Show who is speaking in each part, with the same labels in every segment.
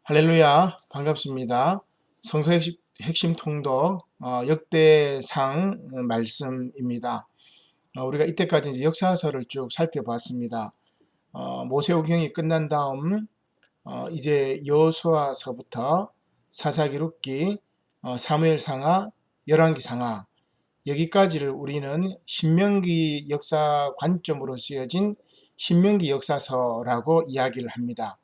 Speaker 1: 할렐루야, 반갑습니다. 성서 핵심 통독 역대상 말씀입니다. 우리가 이때까지 이제 역사서를 쭉 살펴봤습니다. 모세오경이 끝난 다음 이제 여호수아서부터 사사기록기, 사무엘상하, 열왕기상하 여기까지를 우리는 신명기 역사 관점으로 쓰여진 신명기 역사서라고 이야기를 합니다.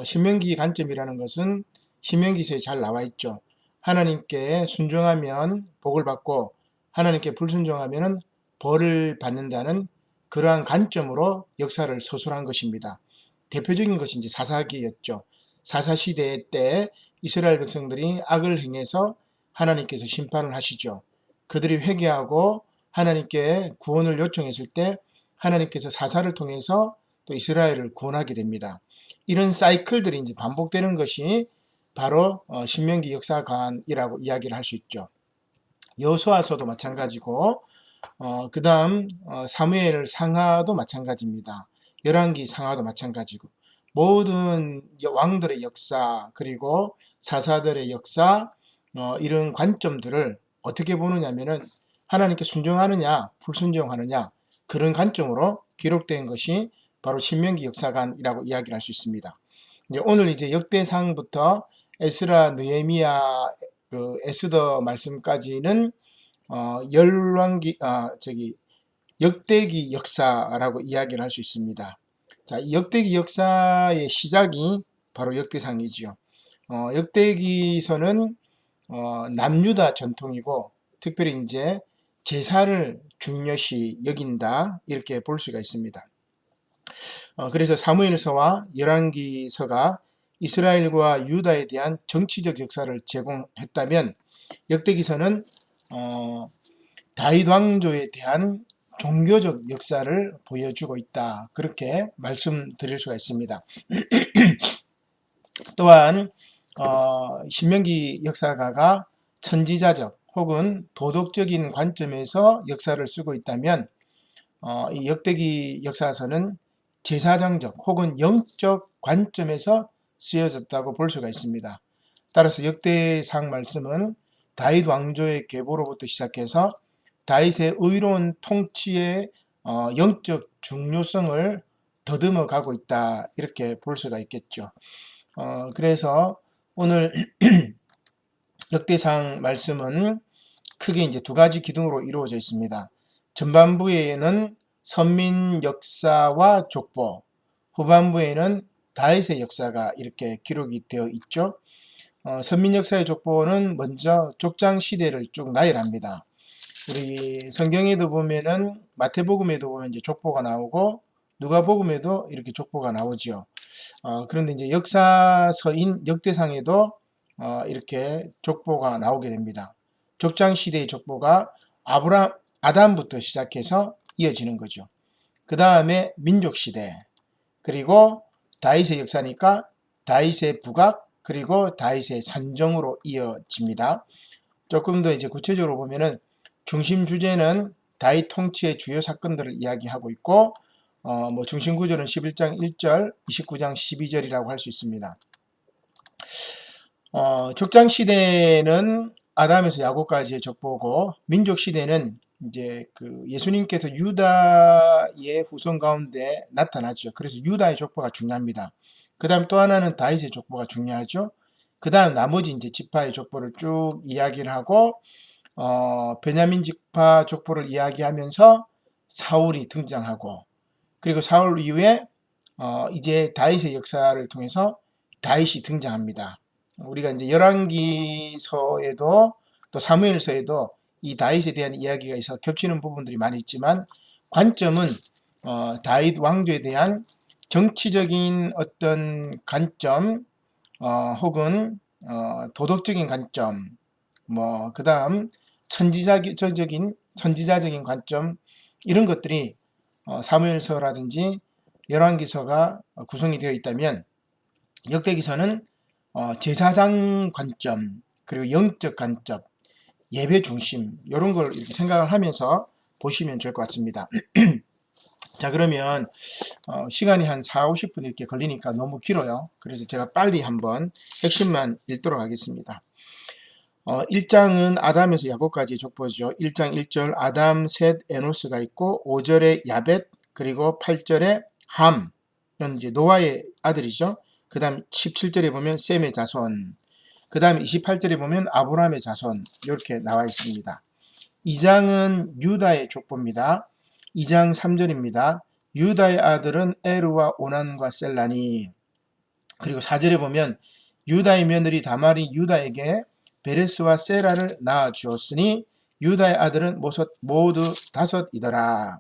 Speaker 1: 신명기 관점이라는 것은 신명기서에 잘 나와 있죠. 하나님께 순종하면 복을 받고 하나님께 불순종하면 벌을 받는다는 그러한 관점으로 역사를 서술한 것입니다. 대표적인 것이 이제 사사기였죠. 사사시대 때 이스라엘 백성들이 악을 행해서 하나님께서 심판을 하시죠. 그들이 회개하고 하나님께 구원을 요청했을 때 하나님께서 사사를 통해서 또 이스라엘을 구원하게 됩니다. 이런 사이클들이 이제 반복되는 것이 바로 신명기 역사관이라고 이야기를 할 수 있죠. 여호수아서도 마찬가지고 그 다음 사무엘 상하도 마찬가지입니다. 열왕기 상하도 마찬가지고 모든 왕들의 역사 그리고 사사들의 역사 이런 관점들을 어떻게 보느냐면은 하나님께 순종하느냐 불순종하느냐 그런 관점으로 기록된 것이 바로 신명기 역사관이라고 이야기를 할 수 있습니다. 오늘 이제 역대상부터 에스라, 느헤미야, 에스더 말씀까지는 열왕기, 역대기 역사라고 이야기를 할 수 있습니다. 자, 이 역대기 역사의 시작이 바로 역대상이지요. 역대기서는 남유다 전통이고 특별히 이제 제사를 중요시 여긴다 이렇게 볼 수가 있습니다. 그래서 사무엘서와 열왕기서가 이스라엘과 유다에 대한 정치적 역사를 제공했다면 역대기서는 다윗 왕조에 대한 종교적 역사를 보여주고 있다. 그렇게 말씀드릴 수가 있습니다. 또한 신명기 역사가가 선지자적 혹은 도덕적인 관점에서 역사를 쓰고 있다면 이 역대기 역사서는 제사장적 혹은 영적 관점에서 쓰여졌다고 볼 수가 있습니다. 따라서 역대상 말씀은 다윗 왕조의 계보로부터 시작해서 다윗의 의로운 통치의 영적 중요성을 더듬어 가고 있다 이렇게 볼 수가 있겠죠. 그래서 오늘 역대상 말씀은 크게 이제 두 가지 기둥으로 이루어져 있습니다. 전반부에는 선민 역사와 족보, 후반부에는 다윗의 역사가 이렇게 기록이 되어 있죠. 선민 역사의 족보는 먼저 족장 시대를 쭉 나열합니다. 우리 성경에도 보면은 마태복음에도 보면 이제 족보가 나오고 누가복음에도 이렇게 족보가 나오죠. 그런데 이제 역사서인 역대상에도 이렇게 족보가 나오게 됩니다. 족장 시대의 족보가 아담부터 시작해서 이어지는 거죠. 그 다음에 민족시대, 그리고 다윗의 역사니까 다윗의 부각, 그리고 다윗의 산정으로 이어집니다. 조금 더 이제 구체적으로 보면은 중심 주제는 다윗 통치의 주요 사건들을 이야기하고 있고, 중심 구절은 11장 1절, 29장 12절이라고 할 수 있습니다. 족장 시대는 아담에서 야곱까지의 족보고, 민족 시대는 이제 그 예수님께서 유다의 후손 가운데 나타나죠. 그래서 유다의 족보가 중요합니다. 그 다음 또 하나는 다윗의 족보가 중요하죠. 그 다음 나머지 이제 지파의 족보를 쭉 이야기를 하고, 베냐민 지파 족보를 이야기하면서 사울이 등장하고, 그리고 사울 이후에 이제 다윗의 역사를 통해서 다윗이 등장합니다. 우리가 이제 열왕기서에도 또 사무엘서에도 이 다윗에 대한 이야기가 있어 겹치는 부분들이 많이 있지만 관점은 다윗 왕조에 대한 정치적인 어떤 관점 혹은 도덕적인 관점 그 다음 선지자적인 관점 이런 것들이 사무엘서라든지 열왕기서가 구성이 되어 있다면 역대기서는 제사장 관점 그리고 영적 관점 예배 중심 이런 걸 이렇게 생각을 하면서 보시면 될 것 같습니다. 자, 그러면 시간이 한 4, 50분 이렇게 걸리니까 너무 길어요. 그래서 제가 빨리 한번 핵심만 읽도록 하겠습니다. 1장은 아담에서 야곱까지 족보죠. 1장 1절 아담, 셋, 에노스가 있고 5절에 야벳, 그리고 8절에 함, 이건 이제 노아의 아들이죠. 그 다음 17절에 보면 셈의 자손, 그 다음 28절에 보면 아브라함의 자손, 이렇게 나와 있습니다. 2장은 유다의 족보입니다. 2장 3절입니다. 유다의 아들은 에르와 오난과 셀라니. 그리고 4절에 보면 유다의 며느리 다말이 유다에게 베레스와 세라를 낳아 주었으니 유다의 아들은 모두 5이더라.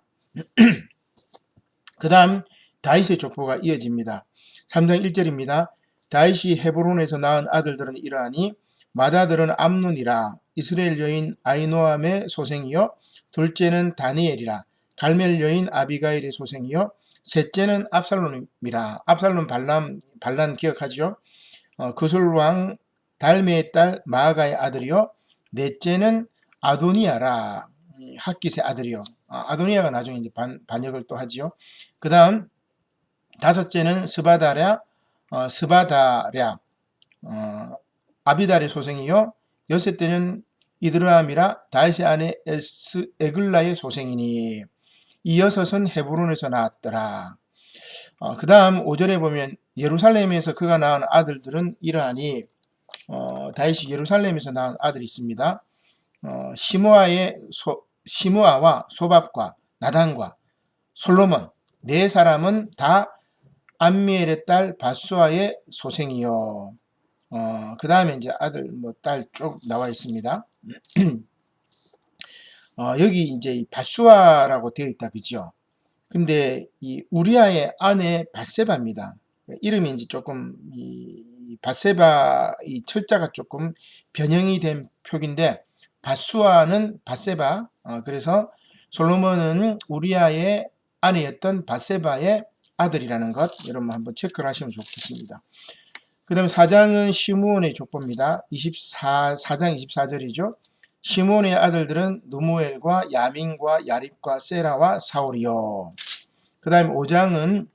Speaker 1: 그 다음 다윗의 족보가 이어집니다. 3장 1절입니다. 다윗이 헤브론에서 낳은 아들들은 이러하니 맏아들은 암논이라 이스라엘 여인 아이노암의 소생이요 둘째는 다니엘이라 갈멜 여인 아비가일의 소생이요 셋째는 압살롬이라. 압살롬 반란 기억하죠? 그술 왕 달메의 딸 마아가의 아들이요 넷째는 아도니아라. 핫깃의 아들이요. 아도니아가 나중에 이제 반역을 또 하지요. 그 다음 다섯째는 스바다랴 아비달의 소생이요 여섯째는 이드라함이라 다윗의 아내 에글라의 소생이니 이 여섯은 헤브론에서 나왔더라. 그 다음 5절에 보면 예루살렘에서 그가 낳은 아들들은 이러하니 다윗이 예루살렘에서 낳은 아들이 있습니다. 시므아와 소밥과 나단과 솔로몬 네 사람은 다 암미엘의 딸 바수아의 소생이요. 그 다음에 이제 아들 딸 쭉 나와 있습니다. 여기 이제 바수아라고 되어 있다 그죠? 근데 이 우리아의 아내 바세바입니다. 이름이 이제 조금 이 바세바 이 철자가 조금 변형이 된 표기인데 바수아는 바세바. 그래서 솔로몬은 우리아의 아내였던 바세바의 아들이라는 것 여러분 한번 체크를 하시면 좋겠습니다. 그 다음에 4장은 시므온의 족보입니다. 4장 24절이죠. 시므온의 아들들은 누무엘과 야민과 야립과 세라와 사울이요. 그 다음에 5장은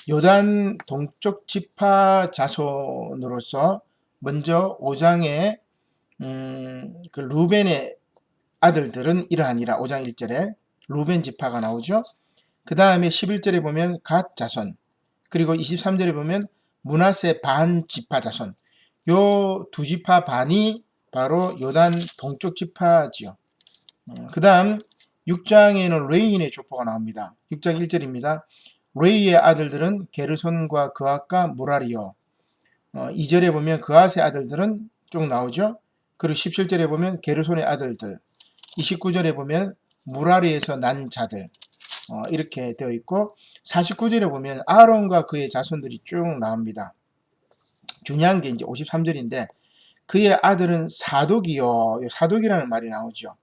Speaker 1: 요단 동쪽 지파 자손으로서 먼저 5장에 그 루벤의 아들들은 이러하니라. 5장 1절에 루벤 지파가 나오죠. 그 다음에 11절에 보면 갓 자손, 그리고 23절에 보면 므낫세 반 지파 자손. 요 두 지파 반이 바로 요단 동쪽 지파지요. 그 다음 6장에는 레인의 족보가 나옵니다. 6장 1절입니다. 레이의 아들들은 게르손과 그앗과 무라리요. 2절에 보면 그앗의 아들들은 쭉 나오죠. 그리고 17절에 보면 게르손의 아들들, 29절에 보면 무라리에서 난 자들, 이렇게 되어 있고 49절에 보면 아론과 그의 자손들이 쭉 나옵니다. 중요한 게 이제 53절인데 그의 아들은 사독이요. 사독이라는 말이 나오죠.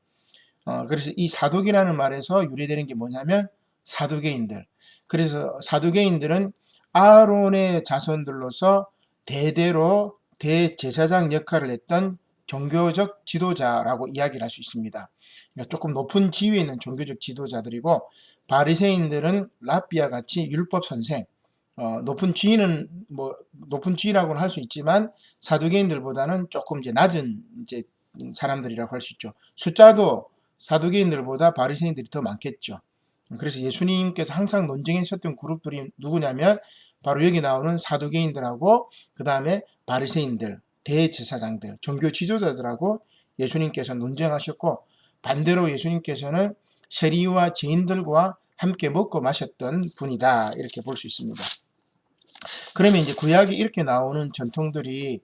Speaker 1: 그래서 이 사독이라는 말에서 유래되는 게 뭐냐면 사두개인들. 그래서 사두개인들은 아론의 자손들로서 대대로 대제사장 역할을 했던 종교적 지도자라고 이야기를 할 수 있습니다. 그러니까 조금 높은 지위에 있는 종교적 지도자들이고 바리새인들은 랍비와 같이 율법 선생, 높은 지위는 높은 지위라고는 할 수 있지만 사두개인들보다는 조금 이제 낮은 이제 사람들이라고 할 수 있죠. 숫자도 사두개인들보다 바리새인들이 더 많겠죠. 그래서 예수님께서 항상 논쟁하셨던 그룹들이 누구냐면 바로 여기 나오는 사두개인들하고 그 다음에 바리새인들, 대제사장들, 종교 지도자들하고 예수님께서 논쟁하셨고 반대로 예수님께서는 세리와 죄인들과 함께 먹고 마셨던 분이다 이렇게 볼 수 있습니다. 그러면 이제 구약에 이렇게 나오는 전통들이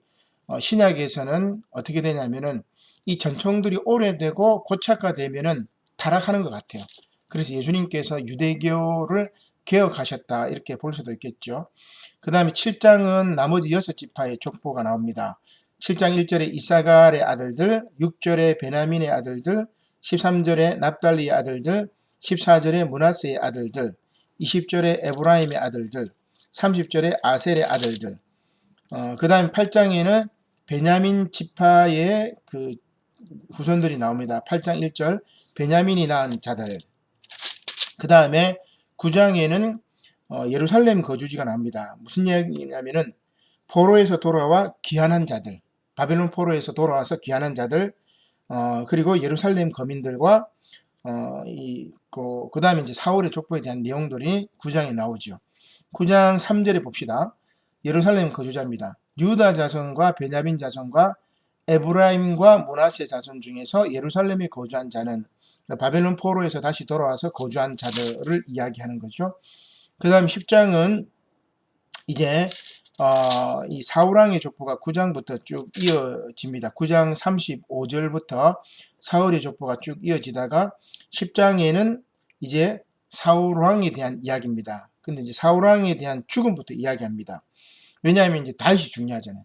Speaker 1: 신약에서는 어떻게 되냐면은 이 전통들이 오래되고 고착화되면은 타락하는 것 같아요. 그래서 예수님께서 유대교를 개혁하셨다 이렇게 볼 수도 있겠죠. 그 다음에 7장은 나머지 6지파의 족보가 나옵니다. 7장 1절에 이사갈의 아들들, 6절에 베냐민의 아들들, 13절에 납달리의 아들들, 14절에 므낫세의 아들들, 20절에 에브라임의 아들들, 30절에 아셀의 아들들. 그 다음 8장에는 베냐민 지파의 그 후손들이 나옵니다. 8장 1절 베냐민이 낳은 자들. 그 다음에 9장에는 예루살렘 거주지가 나옵니다. 무슨 이야기냐면은 포로에서 돌아와 귀환한 자들, 바벨론 포로에서 돌아와서 귀환한 자들, 그리고 예루살렘 거민들과 그 다음에 이제 사울의 족보에 대한 내용들이 9장에 나오죠. 9장 3절에 봅시다. 예루살렘 거주자입니다. 유다 자손과 베냐민 자손과 에브라임과 므낫세 자손 중에서 예루살렘에 거주한 자는 바벨론 포로에서 다시 돌아와서 거주한 자들을 이야기하는 거죠. 그 다음 10장은 이제 이 사울왕의 족보가 9장부터 쭉 이어집니다. 9장 35절부터 사울의 족보가 쭉 이어지다가 10장에는 이제 사울왕에 대한 이야기입니다. 근데 이제 사울왕에 대한 죽음부터 이야기합니다. 왜냐하면 이제 다윗이 중요하잖아요.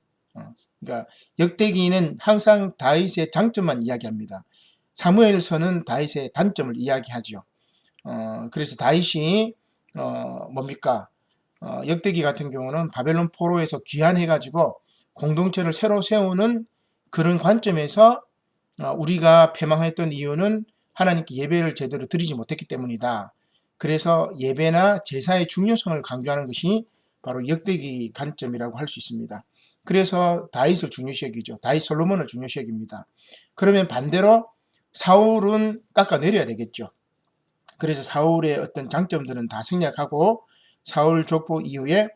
Speaker 1: 그러니까 역대기는 항상 다윗의 장점만 이야기합니다. 사무엘서는 다윗의 단점을 이야기하죠. 그래서 다윗이 뭡니까? 역대기 같은 경우는 바벨론 포로에서 귀환해가지고 공동체를 새로 세우는 그런 관점에서 우리가 패망했던 이유는 하나님께 예배를 제대로 드리지 못했기 때문이다. 그래서 예배나 제사의 중요성을 강조하는 것이 바로 역대기 관점이라고 할 수 있습니다. 그래서 다윗을 중요시 여기죠. 다윗 솔로몬을 중요시 여깁니다. 그러면 반대로 사울은 깎아내려야 되겠죠. 그래서 사울의 어떤 장점들은 다 생략하고 사울 족보 이후에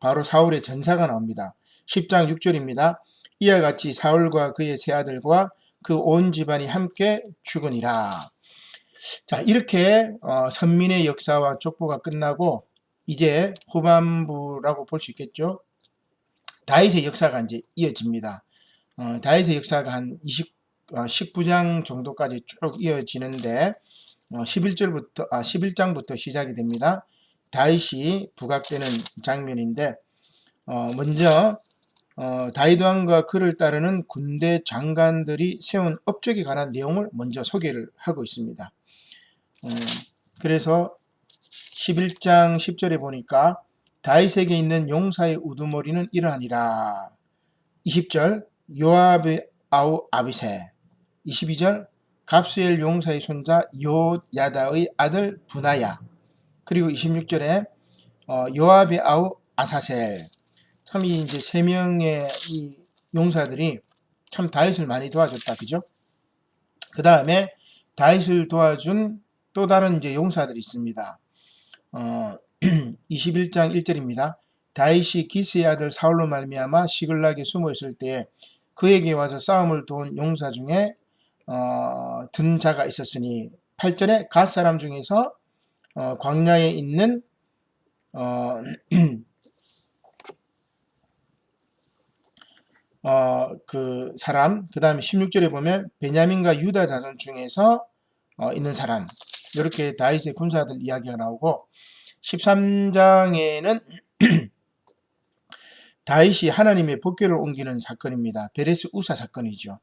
Speaker 1: 바로 사울의 전사가 나옵니다. 10장 6절입니다. 이와 같이 사울과 그의 세 아들과 그 온 집안이 함께 죽으니라. 자, 이렇게 선민의 역사와 족보가 끝나고 이제 후반부라고 볼 수 있겠죠. 다윗의 역사가 이제 이어집니다. 다윗의 역사가 한 19장 정도까지 쭉 이어지는데 11장부터 시작이 됩니다. 다윗이 부각되는 장면인데 먼저 다윗 왕과 그를 따르는 군대 장관들이 세운 업적에 관한 내용을 먼저 소개를 하고 있습니다. 그래서 11장 10절에 보니까 다윗에게 있는 용사의 우두머리는 이러하니라. 20절 요압의 아우 아비새. 22절 갑수엘 용사의 손자 요야다의 아들 분하야. 그리고 26절에 요압의 아우 아사셀. 참 이 이제 세 명의 이 용사들이 참 다윗을 많이 도와줬다, 그죠? 그 다음에 다윗을 도와준 또 다른 이제 용사들이 있습니다. 21장 1절입니다. 다윗이 기스의 아들 사울로 말미암아 시글락에 숨어 있을 때에 그에게 와서 싸움을 도운 용사 중에 든 자가 있었으니 8절에 갓 사람 중에서 광야에 있는 그 사람, 그 다음에 16절에 보면 베냐민과 유다 자손 중에서 있는 사람, 이렇게 다윗의 군사들 이야기가 나오고 13장에는 다윗이 하나님의 법궤를 옮기는 사건입니다. 베레스 우사 사건이죠.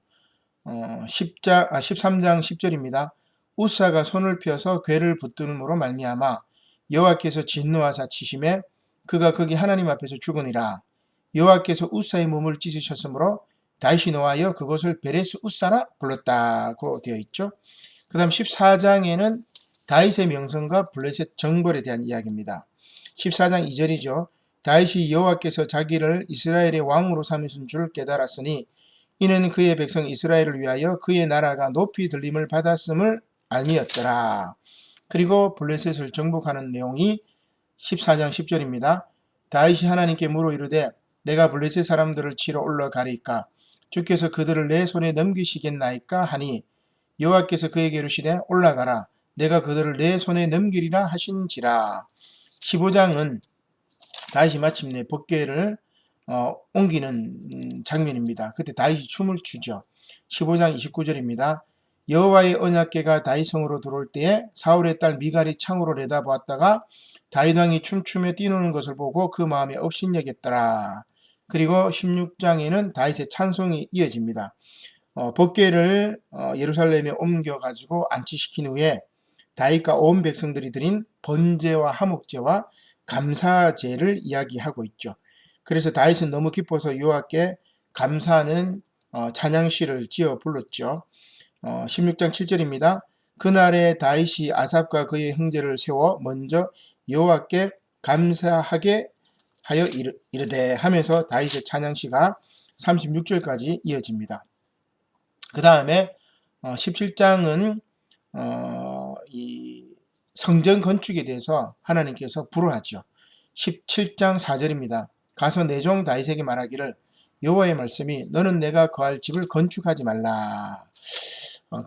Speaker 1: 13장 10절입니다. 우사가 손을 펴서 궤를 붙들므로 말미암아 여호와께서 진노하사 치심에 그가 거기 하나님 앞에서 죽으니라. 여호와께서 우사의 몸을 찢으셨으므로 다윗이 노하여 그것을 베레스 우사라 불렀다고 되어 있죠. 그 다음 14장에는 다윗의 명성과 블레셋 정벌에 대한 이야기입니다. 14장 2절이죠. 다윗이 여호와께서 자기를 이스라엘의 왕으로 삼으신 줄 깨달았으니 이는 그의 백성 이스라엘을 위하여 그의 나라가 높이 들림을 받았음을 알미였더라. 그리고 블레셋을 정복하는 내용이 14장 10절입니다. 다윗이 하나님께 물어 이르되 내가 블레셋 사람들을 치러 올라가리까 주께서 그들을 내 손에 넘기시겠나이까 하니 여호와께서 그에게 이르시되 올라가라 내가 그들을 내 손에 넘기리라 하신지라. 15장은 다윗이 마침내 법궤를 옮기는 장면입니다. 그때 다윗이 춤을 추죠. 15장 29절입니다. 여호와의 언약궤가 다윗 성으로 들어올 때에 사울의 딸 미갈이 창으로 내다보았다가 다윗 왕이 춤추며 뛰노는 것을 보고 그 마음에 업신여겼더라. 그리고 16장에는 다윗의 찬송이 이어집니다. 법궤를 예루살렘에 옮겨가지고 안치시킨 후에 다윗과 온 백성들이 드린 번제와 화목제와 감사제를 이야기하고 있죠. 그래서 다윗은 너무 기뻐서 여호와께 감사하는 찬양시를 지어 불렀죠. 16장 7절입니다. 그날에 다윗이 아삽과 그의 형제를 세워 먼저 여호와께 감사하게 하여 이르되 하면서 다윗의 찬양시가 36절까지 이어집니다. 그 다음에 17장은 이 성전 건축에 대해서 하나님께서 불허하죠. 17장 4절입니다. 가서 내 종 다윗에게 말하기를 여호와의 말씀이 너는 내가 거할 집을 건축하지 말라.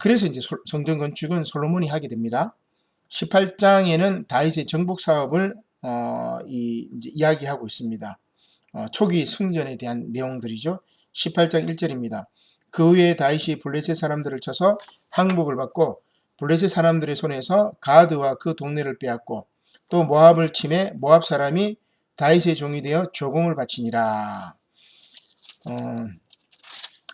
Speaker 1: 그래서 이제 성전 건축은 솔로몬이 하게 됩니다. 18장에는 다윗의 정복 사업을 이제 이야기하고 있습니다. 초기 승전에 대한 내용들이죠. 18장 1절입니다. 그 후에 다윗이 블레셋 사람들을 쳐서 항복을 받고 블레셋 사람들의 손에서 가드와 그 동네를 빼앗고 또 모압을 침해 모압 사람이 다윗의 종이 되어 조공을 바치니라.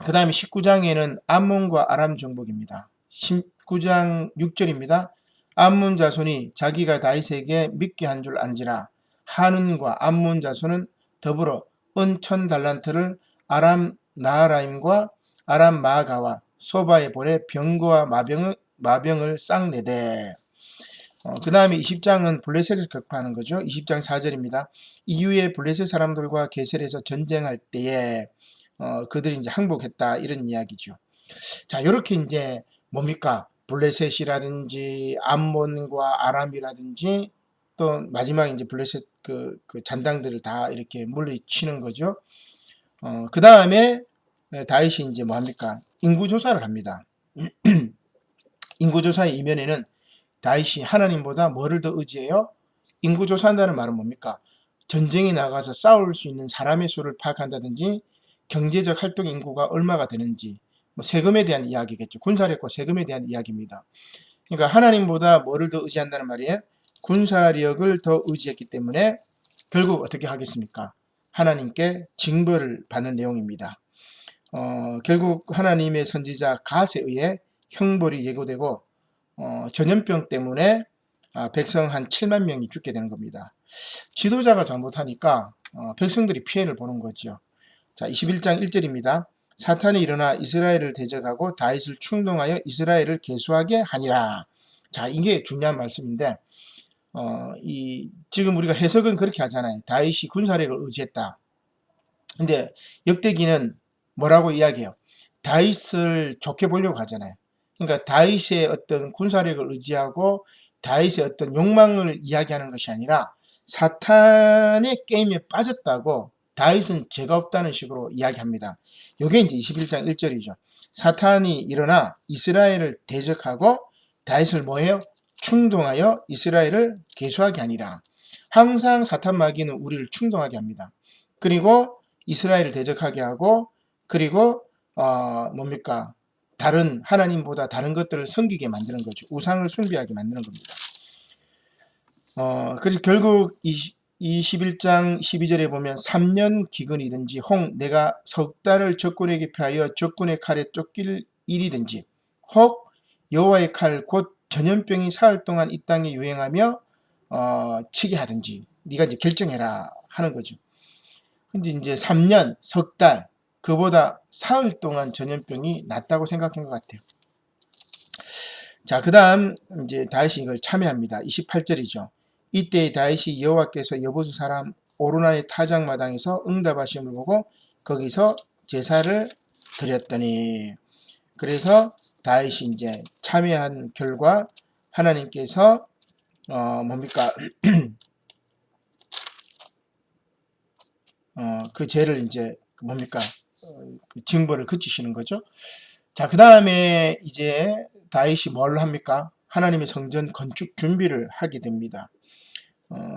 Speaker 1: 그 다음에 19장에는 암몬과 아람 정복입니다. 19장 6절입니다. 암몬 자손이 자기가 다윗에게 믿게 한 줄 안지라. 한은과 암몬 자손은 더불어 은천 달란트를 아람 나하라임과 아람 마가와 소바에 보내 병거와 마병을 싹 내되. 그 다음에 20장은 블레셋을 격파하는 거죠. 20장 4절입니다. 이후에 블레셋 사람들과 게셀에서 전쟁할 때에 그들이 이제 항복했다 이런 이야기죠. 자, 이렇게 이제 뭡니까? 블레셋이라든지 암몬과 아람이라든지 또 마지막에 이제 블레셋 그 잔당들을 다 이렇게 물리치는 거죠. 그 다음에 다윗이 이제 뭐 합니까? 인구조사를 합니다. 인구조사의 이면에는 다윗이 하나님보다 뭐를 더 의지해요? 인구조사한다는 말은 뭡니까? 전쟁에 나가서 싸울 수 있는 사람의 수를 파악한다든지 경제적 활동 인구가 얼마가 되는지 뭐 세금에 대한 이야기겠죠. 군사력과 세금에 대한 이야기입니다. 그러니까 하나님보다 뭐를 더 의지한다는 말이에요? 군사력을 더 의지했기 때문에 결국 어떻게 하겠습니까? 하나님께 징벌을 받는 내용입니다. 결국 하나님의 선지자 갓에 의해 형벌이 예고되고 전염병 때문에 백성 한 7만 명이 죽게 되는 겁니다. 지도자가 잘못하니까 백성들이 피해를 보는 거죠. 자, 21장 1절입니다. 사탄이 일어나 이스라엘을 대적하고 다윗을 충동하여 이스라엘을 계수하게 하니라. 자, 이게 중요한 말씀인데 지금 우리가 해석은 그렇게 하잖아요. 다윗이 군사력을 의지했다. 근데 역대기는 뭐라고 이야기해요? 다윗을 좋게 보려고 하잖아요. 그러니까 다윗의 어떤 군사력을 의지하고 다윗의 어떤 욕망을 이야기하는 것이 아니라 사탄의 게임에 빠졌다고 다윗은 죄가 없다는 식으로 이야기합니다. 이게 이제 21장 1절이죠. 사탄이 일어나 이스라엘을 대적하고 다윗을 뭐해요? 충동하여 이스라엘을 계수하게 하니라. 항상 사탄 마귀는 우리를 충동하게 합니다. 그리고 이스라엘을 대적하게 하고 그리고 뭡니까? 다른 하나님보다 다른 것들을 섬기게 만드는 거죠. 우상을 숭배하게 만드는 겁니다. 그래서 결국 21장 12절에 보면 3년 기근이든지 혹 내가 석 달을 적군에게 피하여 적군의 칼에 쫓길 일이든지 혹 여호와의 칼 곧 전염병이 사흘 동안 이 땅에 유행하며 치게 하든지 네가 이제 결정해라 하는 거죠. 근데 이제 3년, 석 달, 그보다 사흘 동안 전염병이 낫다고 생각한 것 같아요. 자, 그 다음 이제 다윗이 이걸 참여합니다. 28절이죠. 이때 다윗이 여호와께서 여보수 사람 오르나의 타작마당에서 응답하심을 보고 거기서 제사를 드렸더니, 그래서 다윗이 이제 참여한 결과 하나님께서 뭡니까? 그 죄를 이제 뭡니까? 그 징벌을 그치시는 거죠. 자, 그 다음에 이제 다윗이 뭘 합니까? 하나님의 성전 건축 준비를 하게 됩니다.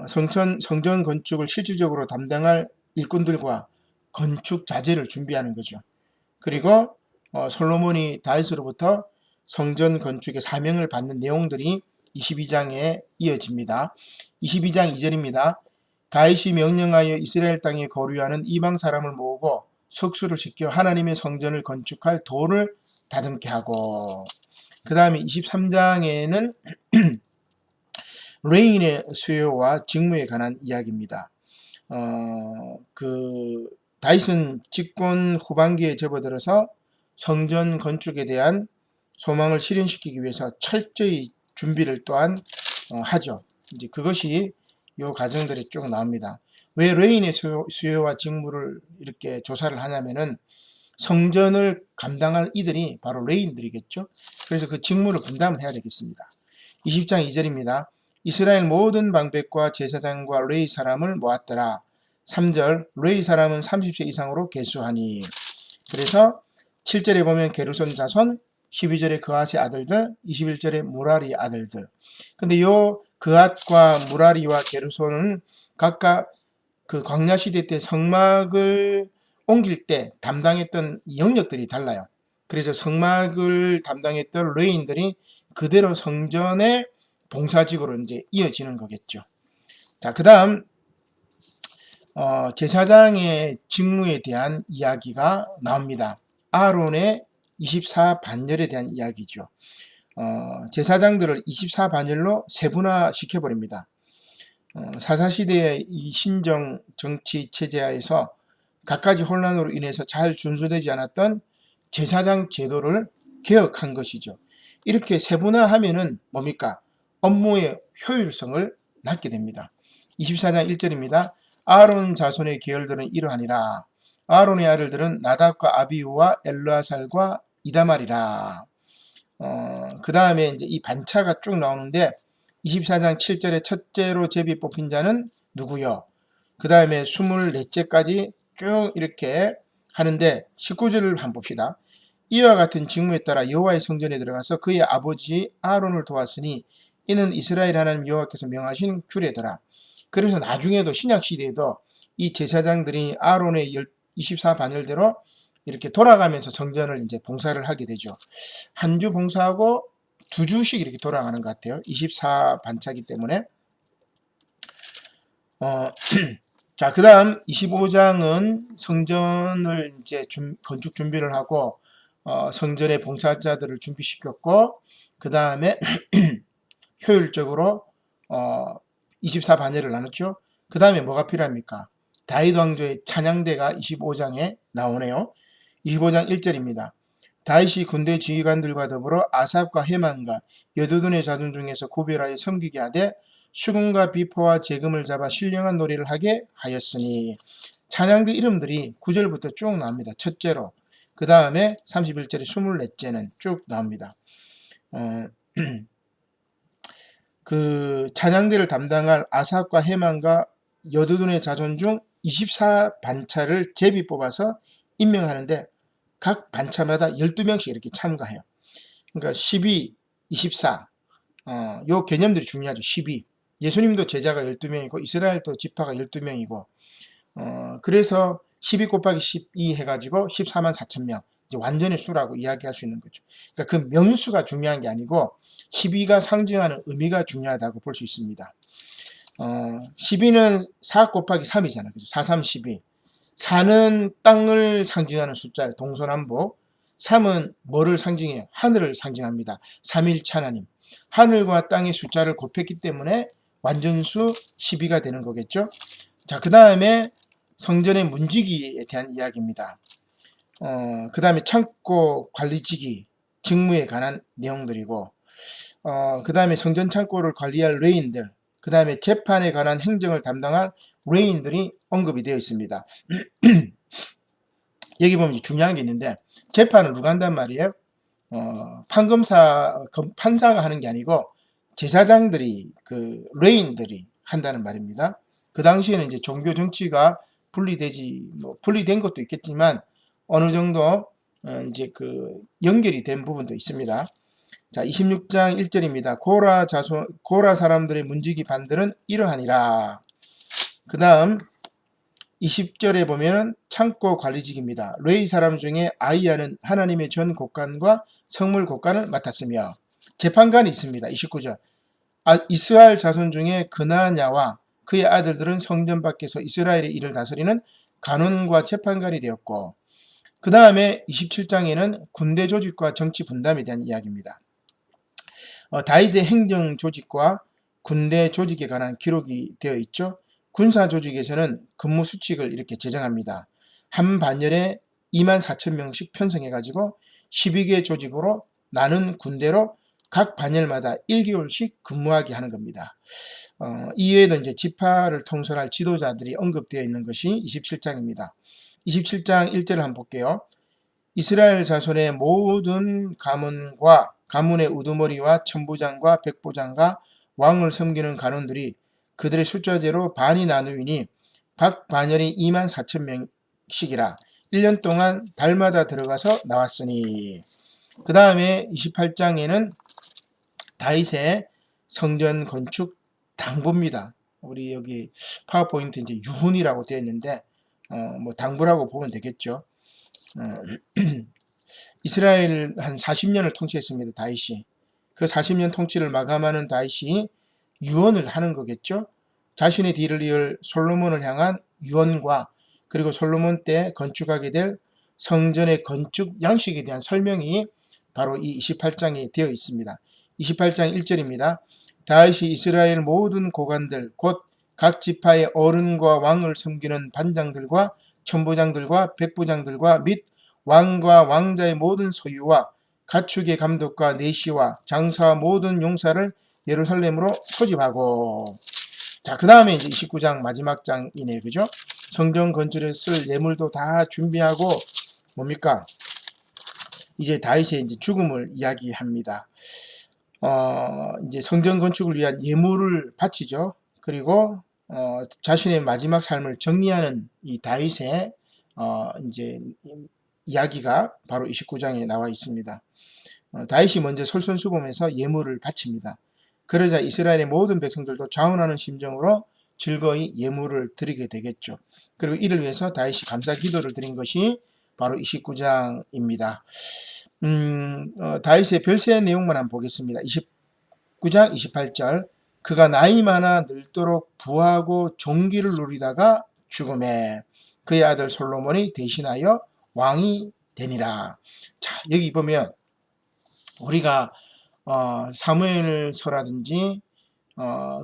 Speaker 1: 성전 건축을 실질적으로 담당할 일꾼들과 건축 자재를 준비하는 거죠. 그리고 솔로몬이 다윗으로부터 성전 건축의 사명을 받는 내용들이 22장에 이어집니다. 22장 2절입니다. 다윗이 명령하여 이스라엘 땅에 거류하는 이방 사람을 모으고 석수를 시켜 하나님의 성전을 건축할 돌을 다듬게 하고, 그 다음에 23장에는 레인의 수요와 직무에 관한 이야기입니다. 다윗은 집권 후반기에 접어들어서 성전 건축에 대한 소망을 실현시키기 위해서 철저히 준비를 또한 하죠. 이제 그것이 요 과정들이 쭉 나옵니다. 왜 레인의 수요와 직무를 이렇게 조사를 하냐면은 성전을 감당할 이들이 바로 레인들이겠죠. 그래서 그 직무를 분담을 해야 되겠습니다. 20장 2절입니다. 이스라엘 모든 방백과 제사장과 레위 사람을 모았더라. 3절 레위 사람은 30세 이상으로 계수하니. 그래서 7절에 보면 게르손 자손, 12절에 그앗의 아들들, 21절에 무라리 아들들. 근데 요 그앗과 무라리와 게르손은 각각 그 광야 시대 때 성막을 옮길 때 담당했던 영역들이 달라요. 그래서 성막을 담당했던 레위인들이 그대로 성전의 봉사직으로 이제 이어지는 거겠죠. 자, 그다음 제사장의 직무에 대한 이야기가 나옵니다. 아론의 24반열에 대한 이야기죠. 제사장들을 24반열로 세분화 시켜버립니다. 사사시대의 이 신정 정치 체제하에서 갖가지 혼란으로 인해서 잘 준수되지 않았던 제사장 제도를 개혁한 것이죠. 이렇게 세분화하면은 뭡니까? 업무의 효율성을 낳게 됩니다. 24장 1절입니다. 아론 자손의 계열들은 이러하니라. 아론의 아들들은 나답과 아비우와 엘르아살과 이다말이라. 그 다음에 이제 이 반차가 쭉 나오는데 24장 7절에 첫째로 제비 뽑힌 자는 누구요? 그 다음에 24째까지 쭉 이렇게 하는데 19절을 한번 봅시다. 이와 같은 직무에 따라 여호와의 성전에 들어가서 그의 아버지 아론을 도왔으니 이는 이스라엘 하나님 여호와께서 명하신 규례더라. 그래서 나중에도 신약시대에도 이 제사장들이 아론의 24반열대로 이렇게 돌아가면서 성전을 이제 봉사를 하게 되죠. 한 주 봉사하고 두 주씩 이렇게 돌아가는 것 같아요. 24반차기 때문에. 자, 그 다음 25장은 성전을 이제 건축 준비를 하고, 성전의 봉사자들을 준비시켰고, 그 다음에 효율적으로, 24반열을 나눴죠. 그 다음에 뭐가 필요합니까? 다윗 왕조의 찬양대가 25장에 나오네요. 25장 1절입니다. 다윗이 군대 지휘관들과 더불어 아삽과 헤만과 여두둔의 자손 중에서 구별하여 섬기게 하되 수금과 비포와 재금을 잡아 신령한 노래를 하게 하였으니. 찬양대 이름들이 9절부터 쭉 나옵니다. 첫째로. 그 다음에 31절에 24째는 쭉 나옵니다. 그 찬양대를 담당할 아삽과 헤만과 여두둔의 자손 중 24반차를 제비 뽑아서 임명하는데 각 반차마다 12명씩 이렇게 참가해요. 그러니까 12, 24, 요 개념들이 중요하죠. 12. 예수님도 제자가 12명이고 이스라엘도 지파가 12명이고 그래서 12 곱하기 12 해가지고 14만 4천 명. 이제 완전의 수라고 이야기할 수 있는 거죠. 그러니까 그 명수가 중요한 게 아니고 12가 상징하는 의미가 중요하다고 볼 수 있습니다. 12는 4 곱하기 3이잖아요. 그죠? 4, 3, 12. 4는 땅을 상징하는 숫자예요. 동서남북. 3은 뭐를 상징해요? 하늘을 상징합니다. 3일체 하나님. 하늘과 땅의 숫자를 곱했기 때문에 완전수 12가 되는 거겠죠. 자, 그 다음에 성전의 문지기에 대한 이야기입니다. 그 다음에 창고 관리직이 직무에 관한 내용들이고, 그 다음에 성전 창고를 관리할 레인들, 그 다음에 재판에 관한 행정을 담당할 레인들이 언급이 되어 있습니다. 여기 보면 중요한 게 있는데, 재판을 누가 한단 말이에요? 판사가 하는 게 아니고, 제사장들이, 레인들이 한다는 말입니다. 그 당시에는 이제 종교 정치가 분리된 것도 있겠지만, 어느 정도, 이제 연결이 된 부분도 있습니다. 자, 26장 1절입니다. 고라 사람들의 문지기 반들은 이러하니라. 그 다음 20절에 보면 창고 관리직입니다. 레위 사람 중에 아이야는 하나님의 전 곳간과 성물 곳간을 맡았으며. 재판관이 있습니다. 29절. 이스라엘 자손 중에 그나냐와 그의 아들들은 성전 밖에서 이스라엘의 일을 다스리는 간원과 재판관이 되었고, 그 다음에 27장에는 군대 조직과 정치 분담에 대한 이야기입니다. 다윗의 행정 조직과 군대 조직에 관한 기록이 되어 있죠. 군사 조직에서는 근무 수칙을 이렇게 제정합니다. 한 반열에 2만 4천 명씩 편성해가지고 12개 조직으로 나눈 군대로 각 반열마다 1개월씩 근무하게 하는 겁니다. 이외에도 이제 지파를 통솔할 지도자들이 언급되어 있는 것이 27장입니다. 27장 1절을 한번 볼게요. 이스라엘 자손의 모든 가문의 우두머리와 천부장과 백부장과 왕을 섬기는 간원들이 그들의 숫자대로 반이 나누이니 각 반열이 24,000명씩이라 1년 동안 달마다 들어가서 나왔으니. 그 다음에 28장에는 다윗의 성전 건축 당부입니다. 우리 여기 파워포인트 이제 유훈이라고 되어 있는데 뭐 당부라고 보면 되겠죠. 이스라엘 한 40년을 통치했습니다. 다윗이. 그 40년 통치를 마감하는 다윗이 유언을 하는 거겠죠. 자신의 뒤를 이을 솔로몬을 향한 유언과 그리고 솔로몬 때 건축하게 될 성전의 건축 양식에 대한 설명이 바로 이 28장에 되어 있습니다. 28장 1절입니다. 다윗이 이스라엘 모든 고관들 곧 각 지파의 어른과 왕을 섬기는 반장들과 천부장들과 백부장들과 및 왕과 왕자의 모든 소유와 가축의 감독과 내시와 장사와 모든 용사를 예루살렘으로 소집하고. 자, 그 다음에 이제 29장 마지막 장이네, 그죠? 성전 건축에 쓸 예물도 다 준비하고 뭡니까? 이제 다윗의 이제 죽음을 이야기합니다. 이제 성전 건축을 위한 예물을 바치죠. 그리고 자신의 마지막 삶을 정리하는 이 다윗의 이제 이야기가 바로 29장에 나와 있습니다. 다윗이 먼저 솔선수범해서 예물을 바칩니다. 그러자 이스라엘의 모든 백성들도 자원하는 심정으로 즐거이 예물을 드리게 되겠죠. 그리고 이를 위해서 다윗이 감사 기도를 드린 것이 바로 29장입니다. 다윗의 별세의 내용만 한번 보겠습니다. 29장 28절 그가 나이 많아 늙도록 부하고 종기를 누리다가 죽음에 그의 아들 솔로몬이 대신하여 왕이 되니라. 자, 여기 보면 우리가 사무엘서라든지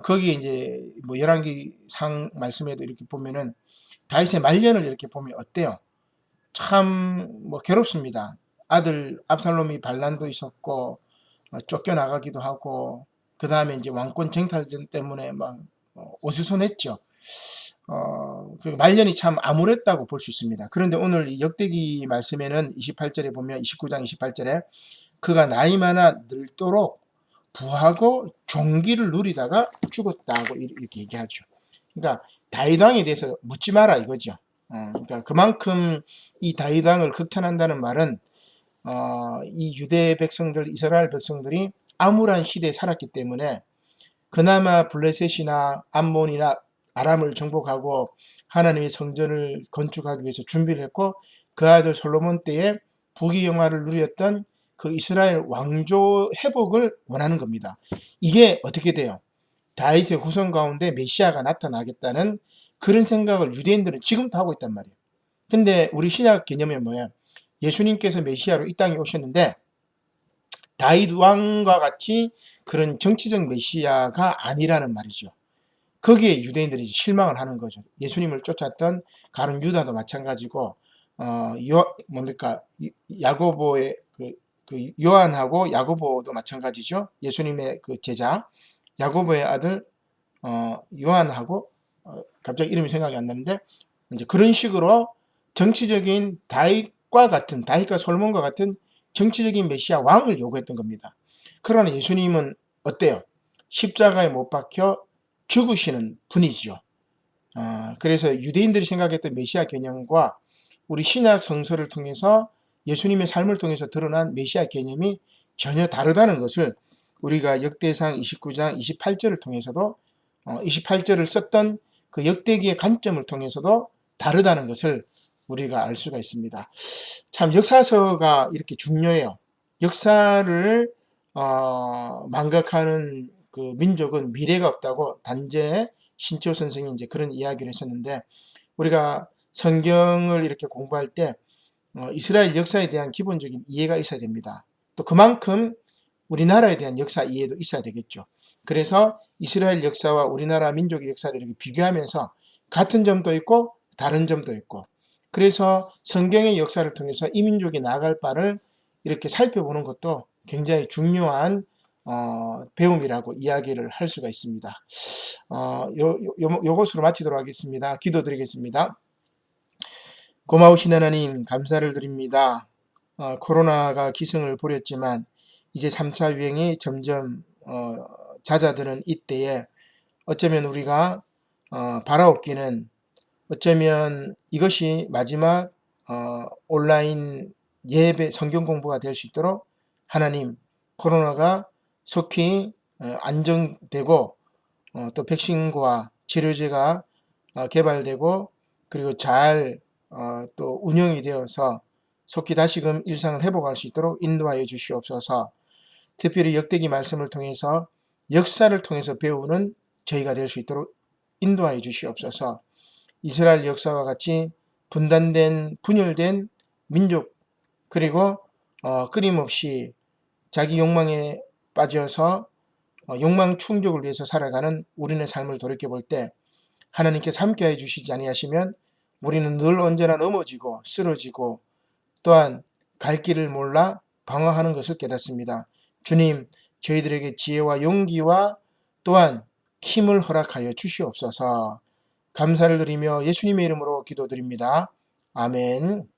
Speaker 1: 거기에 이제 뭐 열왕기상 말씀에도 이렇게 보면은 다윗의 말년을 이렇게 보면 어때요? 참 뭐 괴롭습니다. 아들 압살롬이 반란도 있었고 쫓겨나가기도 하고 그 다음에 이제 왕권 쟁탈전 때문에 막 어수선했죠. 그 말년이 참 암울했다고 볼 수 있습니다. 그런데 오늘 이 역대기 말씀에는 28절에 보면 29장 28절에 그가 나이 많아 늙도록 부하고 종기를 누리다가 죽었다고 이렇게 얘기하죠. 그러니까 다윗 왕에 대해서 묻지 마라 이거죠. 그러니까 그만큼 이 다윗 왕을 극찬한다는 말은 이 유대 백성들, 이스라엘 백성들이 암울한 시대에 살았기 때문에 그나마 블레셋이나 암몬이나 아람을 정복하고 하나님의 성전을 건축하기 위해서 준비를 했고 그 아들 솔로몬 때에 부귀영화를 누렸던 그 이스라엘 왕조 회복을 원하는 겁니다. 이게 어떻게 돼요? 다윗의 후손 가운데 메시아가 나타나겠다는 그런 생각을 유대인들은 지금도 하고 있단 말이에요. 근데 우리 신약 개념이 뭐예요? 예수님께서 메시아로 이 땅에 오셨는데 다윗 왕과 같이 그런 정치적 메시아가 아니라는 말이죠. 거기에 유대인들이 실망을 하는 거죠. 예수님을 쫓았던 가룟 유다도 마찬가지고 야고보의 그 요한하고 야고보도 마찬가지죠. 예수님의 그 제자 야고보의 아들 요한하고 갑자기 이름이 생각이 안 나는데 이제 그런 식으로 정치적인 다윗과 솔로몬과 같은 정치적인 메시아 왕을 요구했던 겁니다. 그러나 예수님은 어때요? 십자가에 못 박혀 죽으시는 분이지요. 그래서 유대인들이 생각했던 메시아 개념과 우리 신약 성서를 통해서 예수님의 삶을 통해서 드러난 메시아 개념이 전혀 다르다는 것을 우리가 역대상 29장 28절을 통해서도 28절을 썼던 그 역대기의 관점을 통해서도 다르다는 것을 우리가 알 수가 있습니다. 참 역사서가 이렇게 중요해요. 역사를 망각하는 그 민족은 미래가 없다고 단재 신채호 선생이 이제 그런 이야기를 했었는데 우리가 성경을 이렇게 공부할 때 이스라엘 역사에 대한 기본적인 이해가 있어야 됩니다. 또 그만큼 우리나라에 대한 역사 이해도 있어야 되겠죠. 그래서 이스라엘 역사와 우리나라 민족의 역사를 이렇게 비교하면서 같은 점도 있고 다른 점도 있고 그래서 성경의 역사를 통해서 이 민족이 나아갈 바를 이렇게 살펴보는 것도 굉장히 중요한 배움이라고 이야기를 할 수가 있습니다. 요것으로 마치도록 하겠습니다. 기도드리겠습니다. 고마우신 하나님 감사를 드립니다. 코로나가 기승을 부렸지만 이제 3차 유행이 점점 잦아드는 이때에 어쩌면 우리가 바라옵기는 어쩌면 이것이 마지막 온라인 예배 성경 공부가 될 수 있도록 하나님 코로나가 속히 안정되고 또 백신과 치료제가 개발되고 그리고 잘 또 운영이 되어서 속히 다시금 일상을 회복할 수 있도록 인도하여 주시옵소서. 특별히 역대기 말씀을 통해서 역사를 통해서 배우는 저희가 될 수 있도록 인도하여 주시옵소서. 이스라엘 역사와 같이 분열된 민족 그리고 끊임없이 자기 욕망에 빠져서 욕망 충족을 위해서 살아가는 우리의 삶을 돌이켜볼 때 하나님께서 함께해 주시지 아니하시면 우리는 늘 언제나 넘어지고 쓰러지고 또한 갈 길을 몰라 방황하는 것을 깨닫습니다. 주님, 저희들에게 지혜와 용기와 또한 힘을 허락하여 주시옵소서. 감사를 드리며 예수님의 이름으로 기도드립니다. 아멘.